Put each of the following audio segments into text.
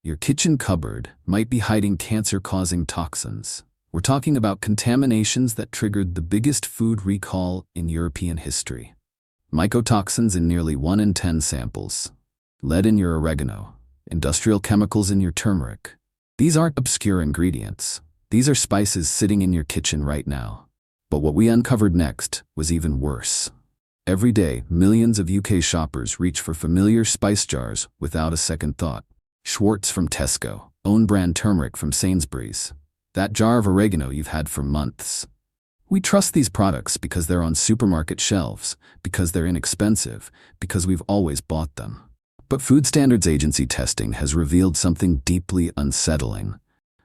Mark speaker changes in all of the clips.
Speaker 1: Your kitchen cupboard might be hiding cancer-causing toxins. We're talking about contaminations that triggered the biggest food recall in European history. Mycotoxins in nearly 1 in 10 samples. Lead in your oregano. Industrial chemicals in your turmeric. These aren't obscure ingredients. These are spices sitting in your kitchen right now. But what we uncovered next was even worse. Every day, millions of UK shoppers reach for familiar spice jars without a second thought. Schwartz from Tesco, own brand turmeric from Sainsbury's. That jar of oregano you've had for months. We trust these products because they're on supermarket shelves, because they're inexpensive, because we've always bought them. But Food Standards Agency testing has revealed something deeply unsettling.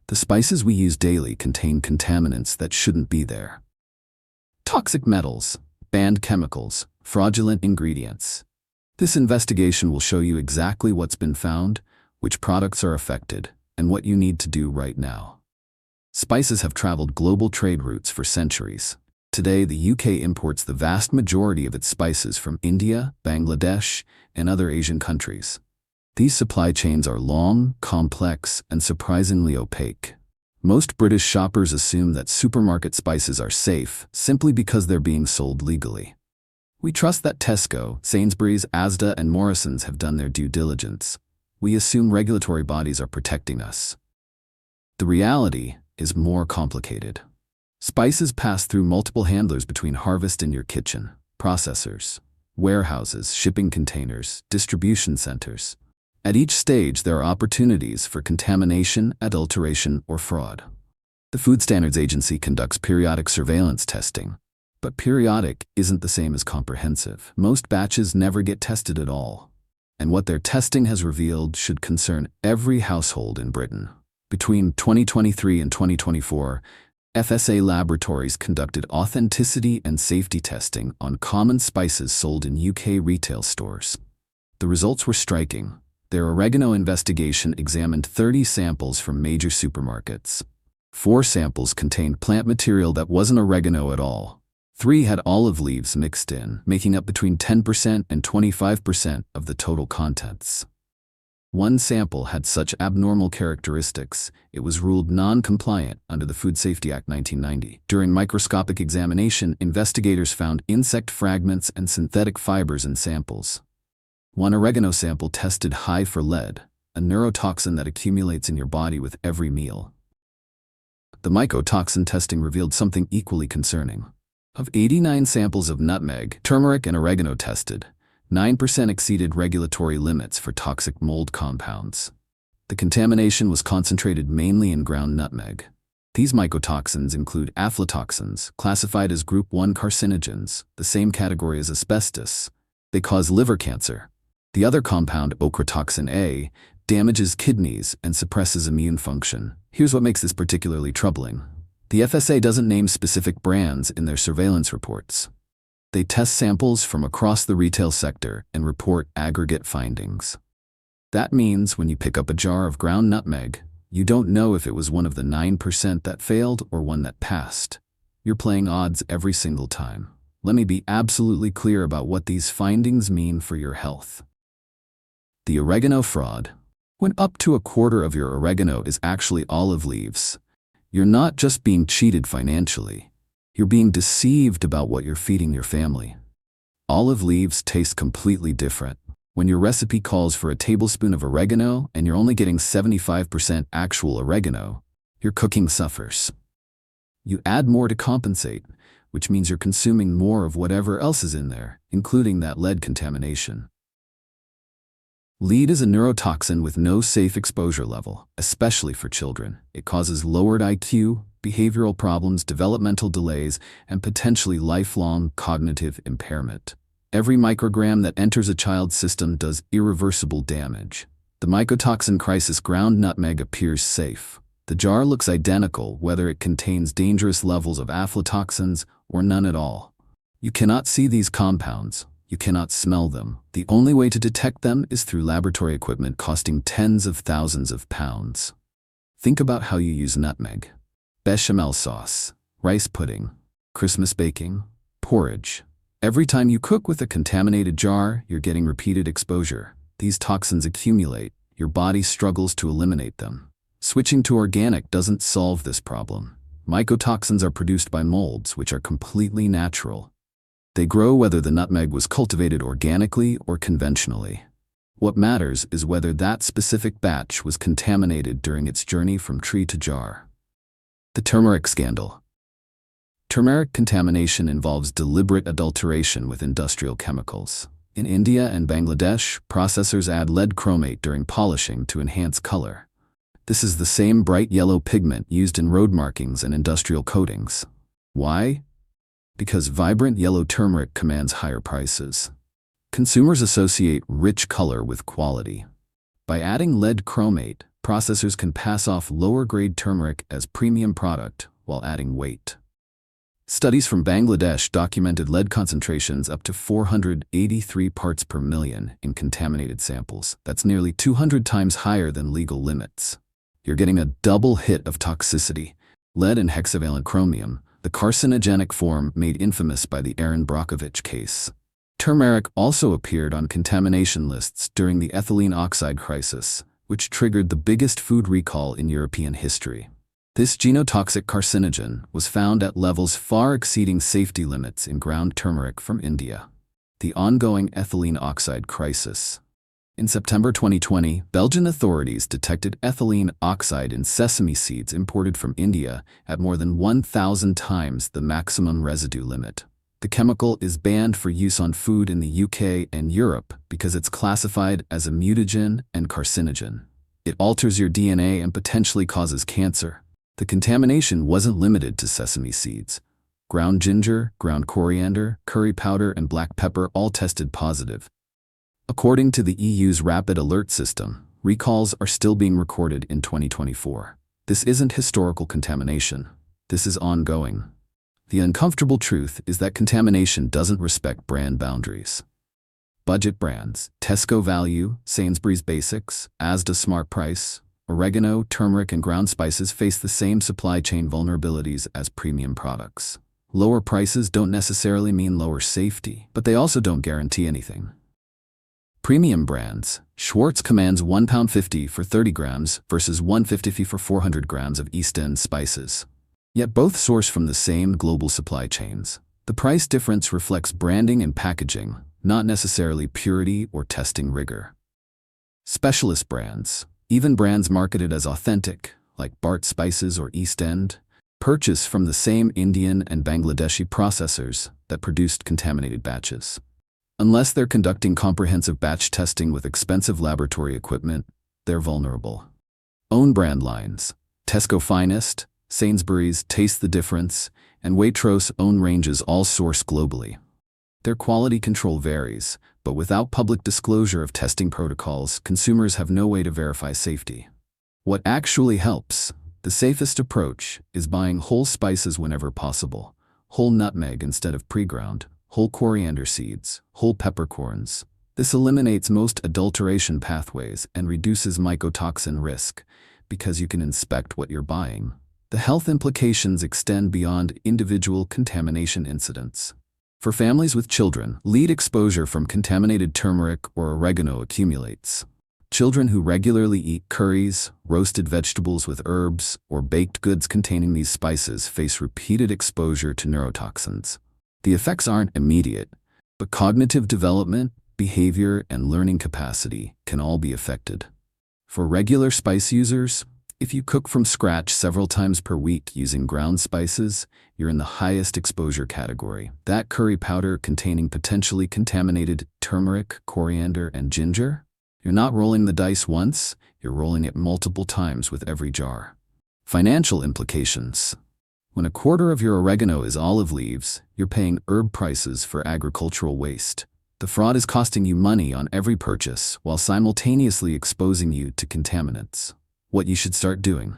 Speaker 1: The spices we use daily contain contaminants that shouldn't be there. Toxic metals, banned chemicals, fraudulent ingredients. This investigation will show you exactly what's been found, which products are affected, and what you need to do right now. Spices have traveled global trade routes for centuries. Today, the UK imports the vast majority of its spices from India, Bangladesh, and other Asian countries. These supply chains are long, complex, and surprisingly opaque. Most British shoppers assume that supermarket spices are safe simply because they're being sold legally. We trust that Tesco, Sainsbury's, Asda, and Morrisons have done their due diligence. We assume regulatory bodies are protecting us. The reality is more complicated. Spices pass through multiple handlers between harvest in your kitchen, processors, warehouses, shipping containers, distribution centers. At each stage, there are opportunities for contamination, adulteration, or fraud. The Food Standards Agency conducts periodic surveillance testing, but periodic isn't the same as comprehensive. Most batches never get tested at all, and what their testing has revealed should concern every household in Britain. Between 2023 and 2024, FSA laboratories conducted authenticity and safety testing on common spices sold in UK retail stores. The results were striking. Their oregano investigation examined 30 samples from major supermarkets. 4 samples contained plant material that wasn't oregano at all. 3 had olive leaves mixed in, making up between 10% and 25% of the total contents. 1 sample had such abnormal characteristics, it was ruled non-compliant under the Food Safety Act 1990. During microscopic examination, investigators found insect fragments and synthetic fibers in samples. 1 oregano sample tested high for lead, a neurotoxin that accumulates in your body with every meal. The mycotoxin testing revealed something equally concerning. Of 89 samples of nutmeg, turmeric, and oregano tested, 9% exceeded regulatory limits for toxic mold compounds. The contamination was concentrated mainly in ground nutmeg. These mycotoxins include aflatoxins, classified as Group 1 carcinogens, the same category as asbestos. They cause liver cancer. The other compound, ochratoxin A, damages kidneys and suppresses immune function. Here's what makes this particularly troubling. The FSA doesn't name specific brands in their surveillance reports. They test samples from across the retail sector and report aggregate findings. That means when you pick up a jar of ground nutmeg, you don't know if it was one of the 9% that failed or one that passed. You're playing odds every single time. Let me be absolutely clear about what these findings mean for your health. The oregano fraud. When up to a quarter of your oregano is actually olive leaves, you're not just being cheated financially. You're being deceived about what you're feeding your family. Olive leaves taste completely different. When your recipe calls for a tablespoon of oregano and you're only getting 75% actual oregano, your cooking suffers. You add more to compensate, which means you're consuming more of whatever else is in there, including that lead contamination. Lead is a neurotoxin with no safe exposure level, especially for children. It causes lowered IQ, behavioral problems, developmental delays, and potentially lifelong cognitive impairment. Every microgram that enters a child's system does irreversible damage. The mycotoxin crisis ground nutmeg appears safe. The jar looks identical whether it contains dangerous levels of aflatoxins or none at all. You cannot see these compounds. You cannot smell them. The only way to detect them is through laboratory equipment costing tens of thousands of pounds. Think about how you use nutmeg. Bechamel sauce, rice pudding, Christmas baking, porridge. Every time you cook with a contaminated jar, you're getting repeated exposure. These toxins accumulate. your body struggles to eliminate them. Switching to organic doesn't solve this problem. Mycotoxins are produced by molds, which are completely natural. They grow whether the nutmeg was cultivated organically or conventionally. What matters is whether that specific batch was contaminated during its journey from tree to jar. The turmeric scandal. Turmeric contamination involves deliberate adulteration with industrial chemicals. In India and Bangladesh, processors add lead chromate during polishing to enhance color. This is the same bright yellow pigment used in road markings and industrial coatings. Why? Because vibrant yellow turmeric commands higher prices. Consumers associate rich color with quality. By adding lead chromate, processors can pass off lower-grade turmeric as premium product while adding weight. Studies from Bangladesh documented lead concentrations up to 483 parts per million in contaminated samples. That's nearly 200 times higher than legal limits. You're getting a double hit of toxicity: lead and hexavalent chromium, the carcinogenic form made infamous by the Aaron Brockovich case. Turmeric also appeared on contamination lists during the ethylene oxide crisis, which triggered the biggest food recall in European history. This genotoxic carcinogen was found at levels far exceeding safety limits in ground turmeric from India. The ongoing ethylene oxide crisis. In September 2020, Belgian authorities detected ethylene oxide in sesame seeds imported from India at more than 1,000 times the maximum residue limit. The chemical is banned for use on food in the UK and Europe because it's classified as a mutagen and carcinogen. It alters your DNA and potentially causes cancer. The contamination wasn't limited to sesame seeds. Ground ginger, ground coriander, curry powder, and black pepper all tested positive. According to the EU's Rapid Alert System, recalls are still being recorded in 2024. This isn't historical contamination. This is ongoing. The uncomfortable truth is that contamination doesn't respect brand boundaries. Budget brands, Tesco Value, Sainsbury's Basics, Asda Smart Price, oregano, turmeric, and ground spices face the same supply chain vulnerabilities as premium products. Lower prices don't necessarily mean lower safety, but they also don't guarantee anything. Premium brands. Schwartz commands £1.50 for 30 grams versus £1.50 for 400 grams of East End spices. Yet both source from the same global supply chains. The price difference reflects branding and packaging, not necessarily purity or testing rigor. Specialist brands. Even brands marketed as authentic, like Bart Spices or East End, purchase from the same Indian and Bangladeshi processors that produced contaminated batches. Unless they're conducting comprehensive batch testing with expensive laboratory equipment, they're vulnerable. Own brand lines. Tesco Finest, Sainsbury's Taste the Difference, and Waitrose own ranges all source globally. Their quality control varies, but without public disclosure of testing protocols, consumers have no way to verify safety. What actually helps? The safest approach is buying whole spices whenever possible, whole nutmeg instead of pre-ground, whole coriander seeds, whole peppercorns. This eliminates most adulteration pathways and reduces mycotoxin risk because you can inspect what you're buying. The health implications extend beyond individual contamination incidents. For families with children, lead exposure from contaminated turmeric or oregano accumulates. Children who regularly eat curries, roasted vegetables with herbs, or baked goods containing these spices face repeated exposure to neurotoxins. The effects aren't immediate, but cognitive development, behavior, and learning capacity can all be affected. For regular spice users, if you cook from scratch several times per week using ground spices, you're in the highest exposure category. That curry powder containing potentially contaminated turmeric, coriander, and ginger? You're not rolling the dice once, you're rolling it multiple times with every jar. Financial implications. When a quarter of your oregano is olive leaves, you're paying herb prices for agricultural waste. The fraud is costing you money on every purchase while simultaneously exposing you to contaminants. What you should start doing.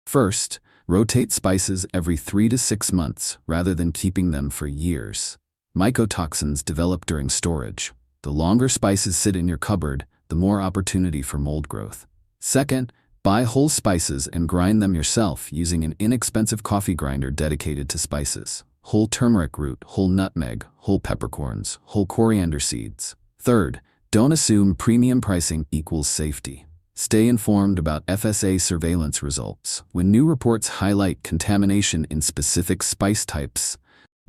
Speaker 1: First, rotate spices every 3 to 6 months rather than keeping them for years. Mycotoxins develop during storage. The longer spices sit in your cupboard, the more opportunity for mold growth. Second, buy whole spices and grind them yourself using an inexpensive coffee grinder dedicated to spices. Whole turmeric root, whole nutmeg, whole peppercorns, whole coriander seeds. Third, Don't assume premium pricing equals safety. Stay informed about FSA surveillance results. When new reports highlight contamination in specific spice types,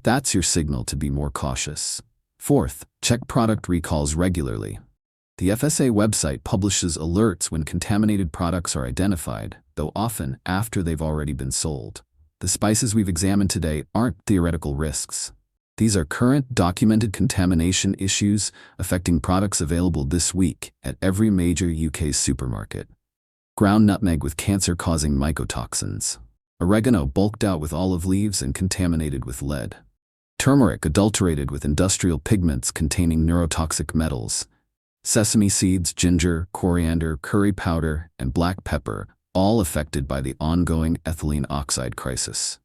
Speaker 1: that's your signal to be more cautious. Fourth, check product recalls regularly. The FSA website publishes alerts when contaminated products are identified, though often after they've already been sold. The spices we've examined today aren't theoretical risks. These are current, documented contamination issues affecting products available this week at every major UK supermarket. Ground nutmeg with cancer-causing mycotoxins. Oregano bulked out with olive leaves and contaminated with lead. Turmeric adulterated with industrial pigments containing neurotoxic metals. Sesame seeds, ginger, coriander, curry powder, and black pepper, all affected by the ongoing ethylene oxide crisis.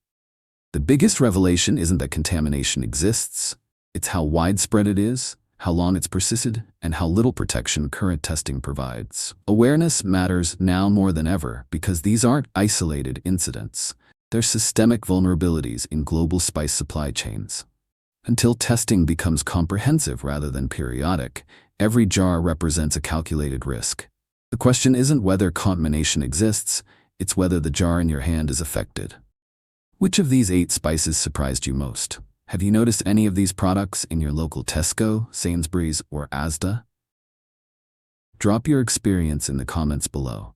Speaker 1: The biggest revelation isn't that contamination exists, it's how widespread it is, how long it's persisted, and how little protection current testing provides. Awareness matters now more than ever because these aren't isolated incidents. They're systemic vulnerabilities in global spice supply chains. Until testing becomes comprehensive rather than periodic, every jar represents a calculated risk. The question isn't whether contamination exists, it's whether the jar in your hand is affected. Which of these 8 spices surprised you most? Have you noticed any of these products in your local Tesco, Sainsbury's, or Asda? Drop your experience in the comments below.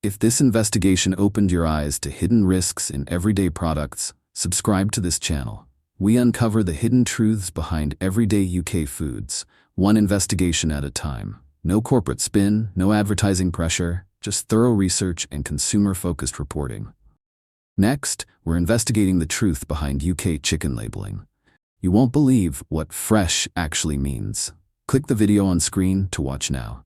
Speaker 1: If this investigation opened your eyes to hidden risks in everyday products, subscribe to this channel. We uncover the hidden truths behind everyday UK foods, one investigation at a time. No corporate spin, no advertising pressure, just thorough research and consumer-focused reporting. Next, we're investigating the truth behind UK chicken labeling. You won't believe what fresh actually means. Click the video on screen to watch now.